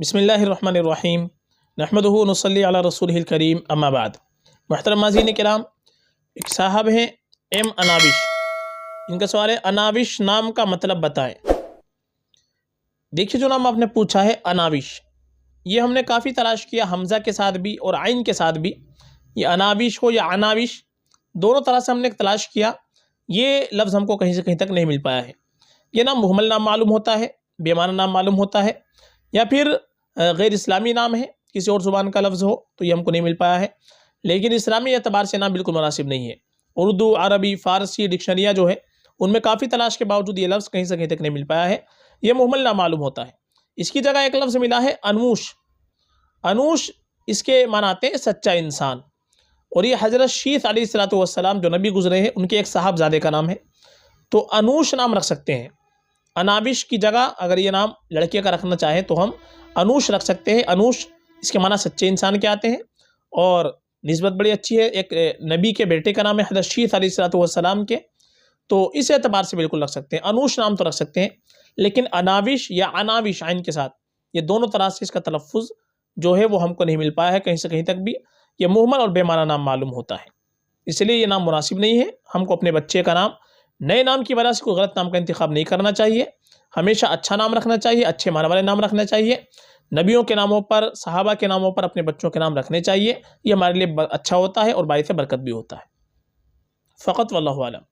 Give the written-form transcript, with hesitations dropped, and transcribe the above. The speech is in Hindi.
बिस्मिल्लाहिर्रहमानिर्रहीम नहमदुहु व नुसल्ली अला रसूलिहिल करीम अम्मा बाद। मुहतरम नाज़रीन किराम, एक साहब हैं एम अनाविश, इनका सवाल है अनाविश नाम का मतलब बताएं। देखिए, जो नाम आपने पूछा है अनाविश, ये हमने काफ़ी तलाश किया, हमज़ा के साथ भी और आइन के साथ भी। ये अनाविश हो या अनाविश, दोनों तरह से हमने तलाश किया, ये लफ्ज़ हमको कहीं से कहीं तक नहीं मिल पाया है। ये नाम मुहम्मल नाम मालूम होता है, बेमाना नाम मालूम होता है, या फिर गैर इस्लामी नाम है, किसी और ज़ुबान का लफ्ज़ हो, तो ये हमको नहीं मिल पाया है। लेकिन इस्लामी एतबार से नाम बिल्कुल मुनासिब नहीं है। उर्दू, अरबी, फ़ारसी डिक्शनरियाँ जो है, उनमें काफ़ी तलाश के बावजूद ये लफ्ज़ कहीं से कहीं तक नहीं मिल पाया है। ये मुहम्मल नाम मालूम होता है। इसकी जगह एक लफ्ज़ मिला है अनूश। अनूश इसके माना आते हैं सच्चा इंसान, और ये हज़रत शीस अलैहिस्सलातु वस्सलाम जो नबी गुजरे हैं, उनके एक साहबजादे का नाम है। तो अनूश नाम रख सकते हैं। अनाबिश की जगह अगर ये नाम लड़के का रखना चाहे तो हम अनूश रख सकते हैं। अनूश इसके माना सच्चे इंसान के आते हैं, और निस्बत बड़ी अच्छी है। एक नबी के बेटे का नाम है हज़रत शीस अलैहिस्सलातु वस्सलाम के, तो इस एतबार से बिल्कुल रख सकते हैं। अनूश नाम तो रख सकते हैं, लेकिन अनाविश या अनाविश आइन के साथ, ये दोनों तरह से इसका तलफ़ुज़ जो है वो हमको नहीं मिल पाया है कहीं से कहीं तक भी। ये मुहम्मल और बेमाना नाम मालूम होता है, इसलिए ये नाम मुनासिब नहीं है। हमको अपने बच्चे का नाम, नए नाम की वजह से कोई गलत नाम का इंतखाब नहीं करना चाहिए। हमेशा अच्छा नाम रखना चाहिए, अच्छे माना वाले नाम रखना चाहिए। नबियों के नामों पर, सहाबा के नामों पर अपने बच्चों के नाम रखने चाहिए। ये हमारे लिए अच्छा होता है और बाइस बरकत भी होता है। फ़क़त वल्लाहु आलम।